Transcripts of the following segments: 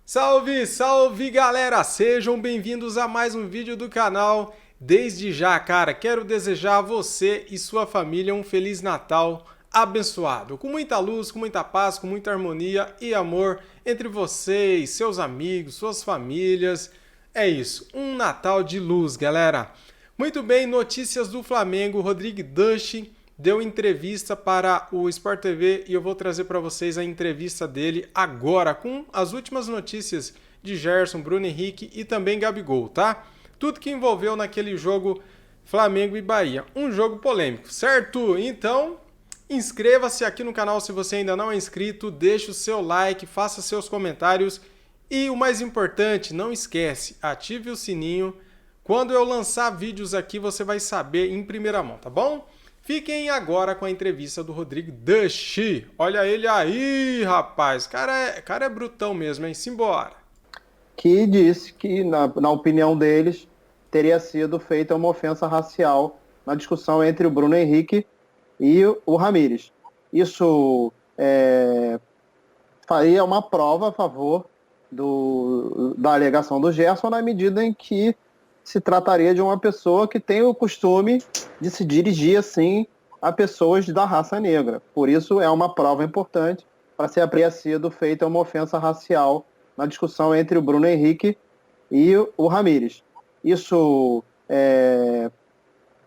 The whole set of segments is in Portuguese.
Salve, salve galera! Sejam bem-vindos a mais um vídeo do canal. Desde já, cara, quero desejar a você e sua família um Feliz Natal abençoado, com muita luz, com muita paz, com muita harmonia e amor entre vocês, seus amigos, suas famílias. É isso, um Natal de luz, galera. Muito bem, notícias do Flamengo. Rodrigo Dush deu entrevista para o Sport TV e eu vou trazer para vocês a entrevista dele agora com as últimas notícias de Gerson, Bruno Henrique e também Gabigol, tá? Tudo que envolveu naquele jogo Flamengo e Bahia. Um jogo polêmico, certo? Então, inscreva-se aqui no canal se você ainda não é inscrito, deixe o seu like, faça seus comentários e o mais importante, não esquece, ative o sininho. Quando eu lançar vídeos aqui, você vai saber em primeira mão, tá bom? Fiquem agora com a entrevista do Rodrigo Dush. Olha ele aí, rapaz. Cara é brutão mesmo, hein? Simbora. Que disse que, na opinião deles, teria sido feita uma ofensa racial na discussão entre o Bruno Henrique e o Ramires. Isso faria uma prova a favor da alegação do Gerson, na medida em que se trataria de uma pessoa que tem o costume de se dirigir assim a pessoas da raça negra. Por isso é uma prova importante para ser apreciado feita uma ofensa racial na discussão entre o Bruno Henrique e o Ramires. Isso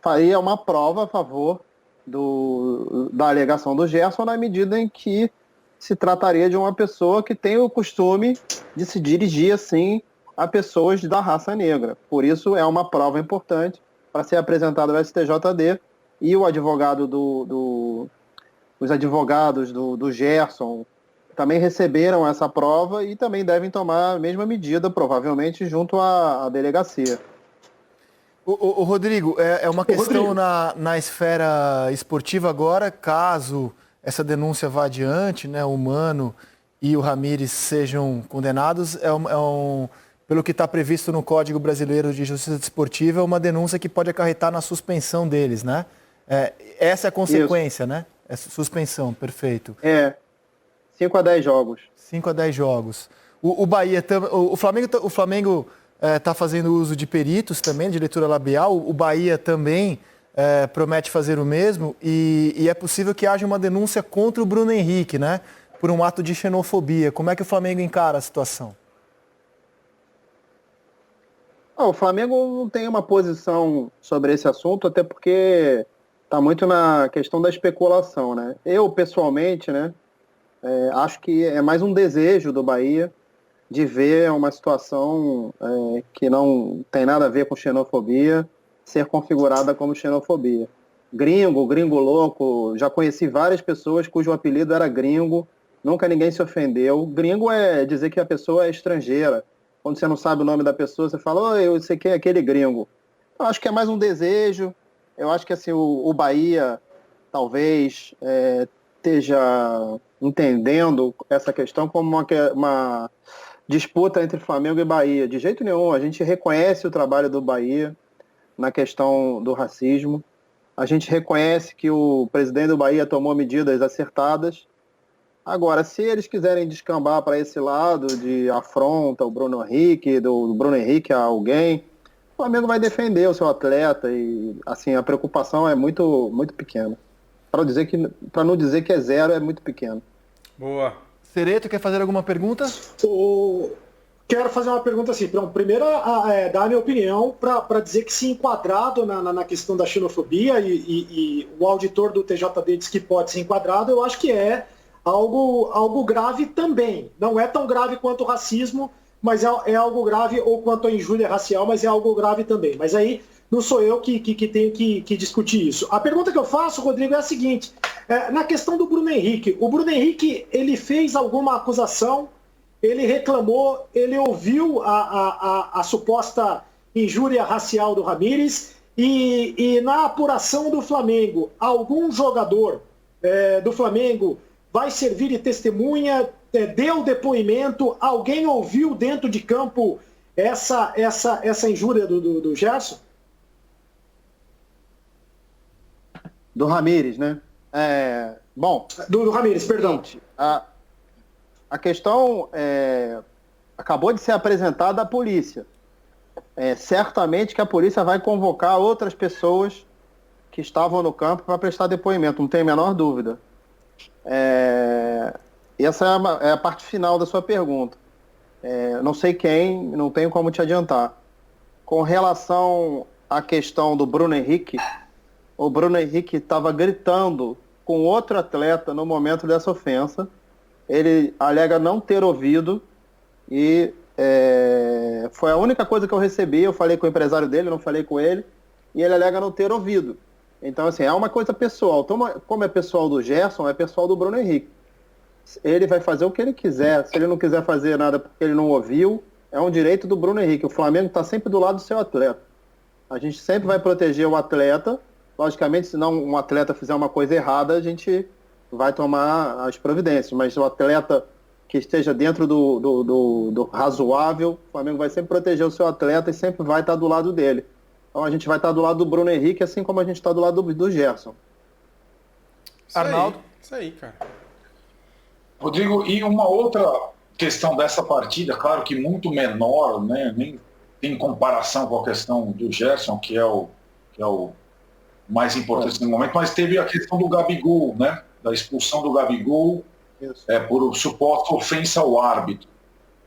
faria uma prova a favor da alegação do Gerson, na medida em que se trataria de uma pessoa que tem o costume de se dirigir assim a pessoas da raça negra. Por isso é uma prova importante para ser apresentado ao STJD e o advogado os advogados do Gerson também receberam essa prova e também devem tomar a mesma medida, provavelmente, junto à delegacia. O Rodrigo, é uma questão na esfera esportiva agora, caso essa denúncia vá adiante, né, o Mano e o Ramires sejam condenados, pelo que está previsto no Código Brasileiro de Justiça Desportiva, é uma denúncia que pode acarretar na suspensão deles, né? Essa é a consequência, isso, né? É suspensão, perfeito. 5 a 10 jogos. 5 a 10 jogos. O Flamengo está fazendo uso de peritos também, de leitura labial. O Bahia também promete fazer o mesmo. E é possível que haja uma denúncia contra o Bruno Henrique, né? Por um ato de xenofobia. Como é que o Flamengo encara a situação? O Flamengo não tem uma posição sobre esse assunto, até porque está muito na questão da especulação, né? Eu, pessoalmente, né, acho que é mais um desejo do Bahia de ver uma situação que não tem nada a ver com xenofobia ser configurada como xenofobia. Gringo louco, já conheci várias pessoas cujo apelido era gringo, nunca ninguém se ofendeu. Gringo é dizer que a pessoa é estrangeira. Quando você não sabe o nome da pessoa, você fala, oh, eu sei quem é aquele gringo. Eu acho que é mais um desejo. Eu acho que assim, o Bahia talvez esteja entendendo essa questão como uma disputa entre Flamengo e Bahia. De jeito nenhum, a gente reconhece o trabalho do Bahia na questão do racismo. A gente reconhece que o presidente do Bahia tomou medidas acertadas. Agora, se eles quiserem descambar para esse lado de afronta o Bruno Henrique, do Bruno Henrique a alguém, o Flamengo vai defender o seu atleta e assim a preocupação é muito, muito pequena. Para não dizer que é zero, é muito pequeno. Boa. Cereto, quer fazer alguma pergunta? Quero fazer uma pergunta assim. Primeiro, dar a minha opinião para dizer que, se enquadrado na questão da xenofobia, e o auditor do TJD diz que pode ser enquadrado, eu acho que é algo grave também. Não é tão grave quanto o racismo, mas é algo grave, ou quanto a injúria racial, mas é algo grave também. Mas aí não sou eu que tenho que discutir isso. A pergunta que eu faço, Rodrigo, é a seguinte. Na questão do Bruno Henrique. O Bruno Henrique, ele fez alguma acusação, ele reclamou, ele ouviu a suposta injúria racial do Ramires, e na apuração do Flamengo, algum jogador do Flamengo vai servir de testemunha, deu depoimento, alguém ouviu dentro de campo essa injúria do Gerson? Do Ramires, né? Do Ramires, perdão. A questão acabou de ser apresentada à polícia. Certamente que a polícia vai convocar outras pessoas que estavam no campo para prestar depoimento, não tem a menor dúvida. Essa é a parte final da sua pergunta. Não sei quem, não tenho como te adiantar. Com relação à questão do Bruno Henrique, o Bruno Henrique estava gritando com outro atleta no momento dessa ofensa. Ele alega não ter ouvido e foi a única coisa que eu recebi. Eu falei com o empresário dele, não falei com ele, e ele alega não ter ouvido. Então, assim, é uma coisa pessoal. Então, como é pessoal do Gerson, é pessoal do Bruno Henrique. Ele vai fazer o que ele quiser. Se ele não quiser fazer nada porque ele não ouviu, é um direito do Bruno Henrique. O Flamengo está sempre do lado do seu atleta. A gente sempre vai proteger o atleta. Logicamente, se não um atleta fizer uma coisa errada, a gente vai tomar as providências. Mas o atleta que esteja dentro do razoável, o Flamengo vai sempre proteger o seu atleta e sempre vai estar do lado dele. Então a gente vai estar do lado do Bruno Henrique, assim como a gente está do lado do Gerson. Arnaldo? Isso aí, cara. Rodrigo, e uma outra questão dessa partida, claro que muito menor, né, nem em comparação com a questão do Gerson, que é o mais importante no momento, mas teve a questão do Gabigol, né, da expulsão do Gabigol por suposta ofensa ao árbitro.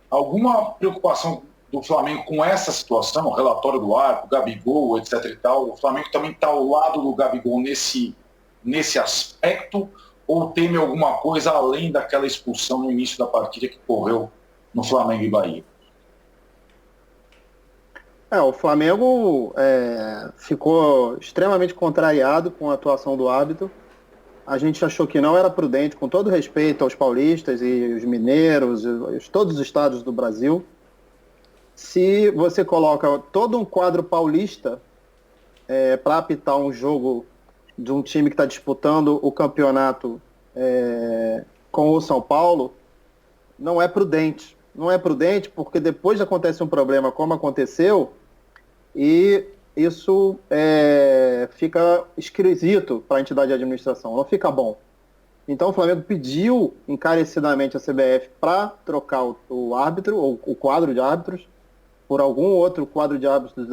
Alguma preocupação do Flamengo com essa situação, o relatório do árbitro, Gabigol, etc. e tal? O Flamengo também está ao lado do Gabigol nesse aspecto? Ou teme alguma coisa além daquela expulsão no início da partida que ocorreu no Flamengo e Bahia? O Flamengo ficou extremamente contrariado com a atuação do árbitro. A gente achou que não era prudente, com todo respeito aos paulistas e os mineiros, todos os estados do Brasil. Se você coloca todo um quadro paulista para apitar um jogo de um time que está disputando o campeonato com o São Paulo, não é prudente. Não é prudente porque depois acontece um problema como aconteceu e isso fica esquisito para a entidade de administração, não fica bom. Então o Flamengo pediu encarecidamente a CBF para trocar o árbitro, ou o quadro de árbitros, por algum outro quadro de árbitros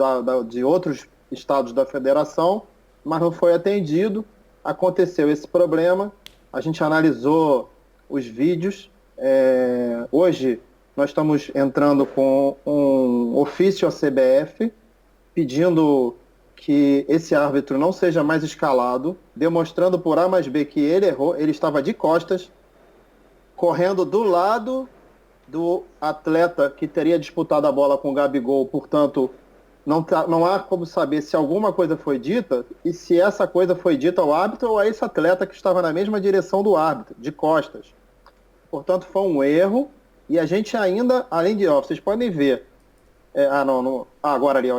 de outros estados da federação, mas não foi atendido. Aconteceu esse problema, a gente analisou os vídeos. Hoje nós estamos entrando com um ofício à CBF pedindo que esse árbitro não seja mais escalado, demonstrando por A mais B que ele errou. Ele estava de costas, correndo do lado do atleta que teria disputado a bola com o Gabigol, portanto não há como saber se alguma coisa foi dita e se essa coisa foi dita ao árbitro ou a esse atleta que estava na mesma direção do árbitro, de costas. Portanto, foi um erro e a gente ainda, além de, vocês podem ver, agora ali,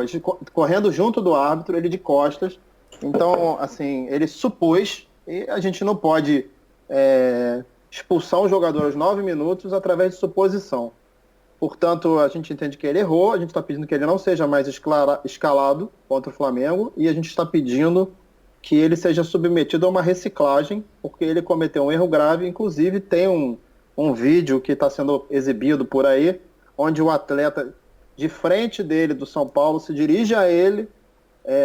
correndo junto do árbitro, ele de costas. Então, assim, ele supôs e a gente não pode expulsar um jogador aos 9 minutos através de suposição. Portanto, a gente entende que ele errou, a gente está pedindo que ele não seja mais escalado contra o Flamengo e a gente está pedindo que ele seja submetido a uma reciclagem, porque ele cometeu um erro grave. Inclusive, tem um vídeo que está sendo exibido por aí, onde o atleta de frente dele, do São Paulo, se dirige a ele,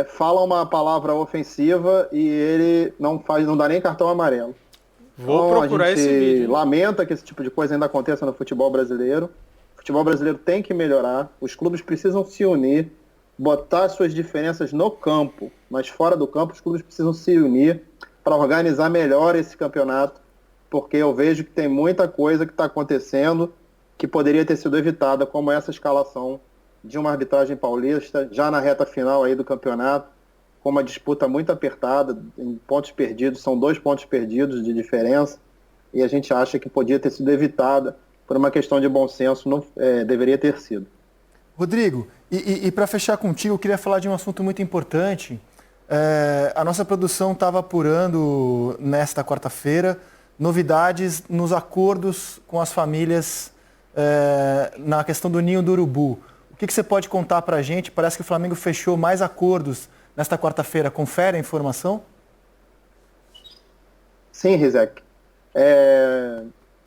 fala uma palavra ofensiva e ele não dá nem cartão amarelo. Vou então, procurar a gente esse vídeo. Lamenta que esse tipo de coisa ainda aconteça no futebol brasileiro. O futebol brasileiro tem que melhorar, os clubes precisam se unir, botar suas diferenças no campo, mas fora do campo os clubes precisam se unir para organizar melhor esse campeonato, porque eu vejo que tem muita coisa que está acontecendo que poderia ter sido evitada, como essa escalação de uma arbitragem paulista, já na reta final aí do campeonato, com uma disputa muito apertada, em pontos perdidos, são 2 pontos perdidos de diferença, e a gente acha que podia ter sido evitada por uma questão de bom senso, não deveria ter sido. Rodrigo, e para fechar contigo, eu queria falar de um assunto muito importante. A nossa produção estava apurando nesta quarta-feira novidades nos acordos com as famílias na questão do Ninho do Urubu. O que você pode contar para a gente? Parece que o Flamengo fechou mais acordos nesta quarta-feira. Confere a informação? Sim, Rizek.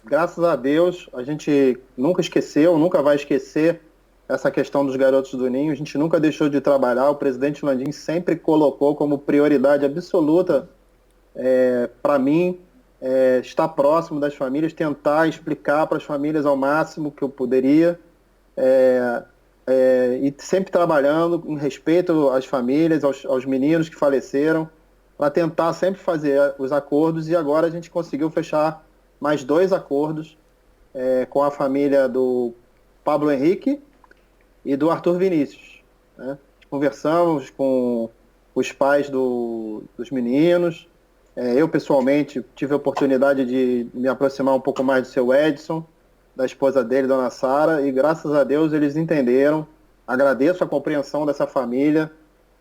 graças a Deus, a gente nunca esqueceu, nunca vai esquecer essa questão dos garotos do Ninho. A gente nunca deixou de trabalhar. O presidente Landim sempre colocou como prioridade absoluta para mim estar próximo das famílias, tentar explicar para as famílias ao máximo que eu poderia, e sempre trabalhando em respeito às famílias, aos meninos que faleceram, para tentar sempre fazer os acordos. E agora a gente conseguiu fechar mais 2 acordos com a família do Pablo Henrique e do Arthur Vinícius, né? Conversamos com os pais dos meninos. Eu, pessoalmente, tive a oportunidade de me aproximar um pouco mais do seu Edson, da esposa dele, Dona Sara, e graças a Deus eles entenderam. Agradeço a compreensão dessa família,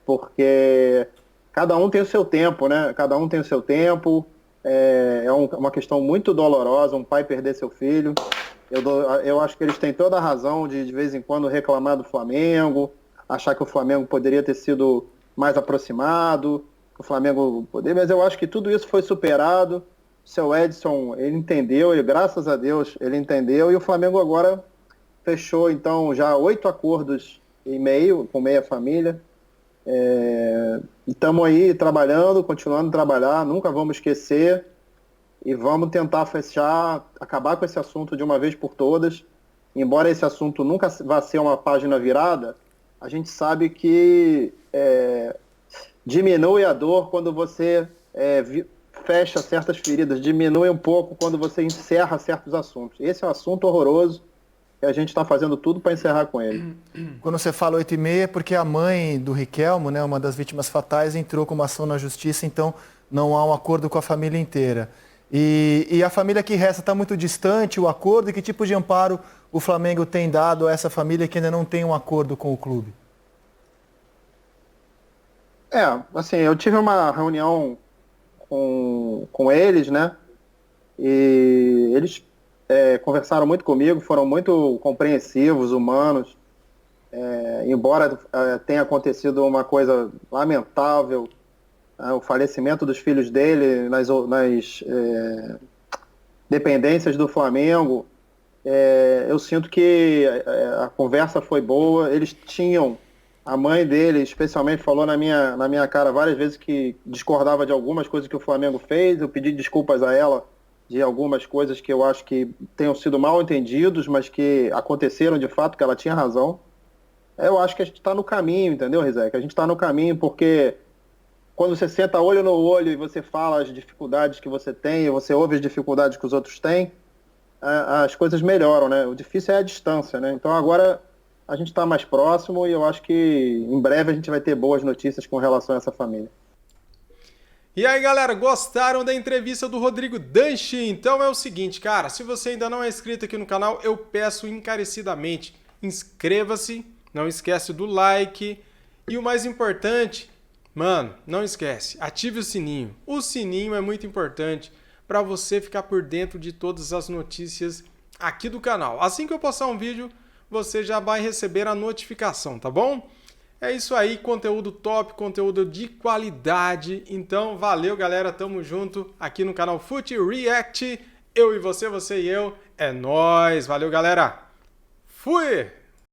porque cada um tem o seu tempo, né? Cada um tem o seu tempo. Uma questão muito dolorosa, um pai perder seu filho. Eu acho que eles têm toda a razão de vez em quando reclamar do Flamengo, achar que o Flamengo poderia ter sido mais aproximado, que o Flamengo poderia, mas eu acho que tudo isso foi superado. O seu Edson, ele entendeu, e graças a Deus ele entendeu, e o Flamengo agora fechou, então, já 8 acordos e meio com meia família. E estamos aí trabalhando, continuando a trabalhar, nunca vamos esquecer. E vamos tentar fechar, acabar com esse assunto de uma vez por todas. Embora esse assunto nunca vá ser uma página virada, a gente sabe que diminui a dor quando você fecha certas feridas, diminui um pouco quando você encerra certos assuntos. Esse é um assunto horroroso e a gente está fazendo tudo para encerrar com ele. Quando você fala 8h30 é porque a mãe do Riquelmo, né, uma das vítimas fatais, entrou com uma ação na justiça, então não há um acordo com a família inteira. E a família que resta está muito distante, o acordo, e que tipo de amparo o Flamengo tem dado a essa família que ainda não tem um acordo com o clube? Assim, eu tive uma reunião com eles, né? E eles conversaram muito comigo, foram muito compreensivos, humanos. Embora tenha acontecido uma coisa lamentável, o falecimento dos filhos dele nas dependências do Flamengo, eu sinto que a conversa foi boa. Eles tinham, a mãe dele especialmente falou na minha cara várias vezes que discordava de algumas coisas que o Flamengo fez. Eu pedi desculpas a ela de algumas coisas que eu acho que tenham sido mal entendidos, mas que aconteceram de fato, que ela tinha razão. Eu acho que a gente está no caminho, entendeu, Rizek? A gente está no caminho porque quando você senta olho no olho e você fala as dificuldades que você tem, e você ouve as dificuldades que os outros têm, as coisas melhoram, né? O difícil é a distância, né? Então agora a gente está mais próximo e eu acho que em breve a gente vai ter boas notícias com relação a essa família. E aí, galera, gostaram da entrevista do Rodrigo Danchi? Então é o seguinte, cara, se você ainda não é inscrito aqui no canal, eu peço encarecidamente, inscreva-se, não esquece do like e o mais importante, mano, não esquece, ative o sininho. O sininho é muito importante para você ficar por dentro de todas as notícias aqui do canal. Assim que eu postar um vídeo, você já vai receber a notificação, tá bom? É isso aí, conteúdo top, conteúdo de qualidade. Então, valeu, galera, tamo junto aqui no canal Fute React. Eu e você e eu, é nóis. Valeu, galera. Fui!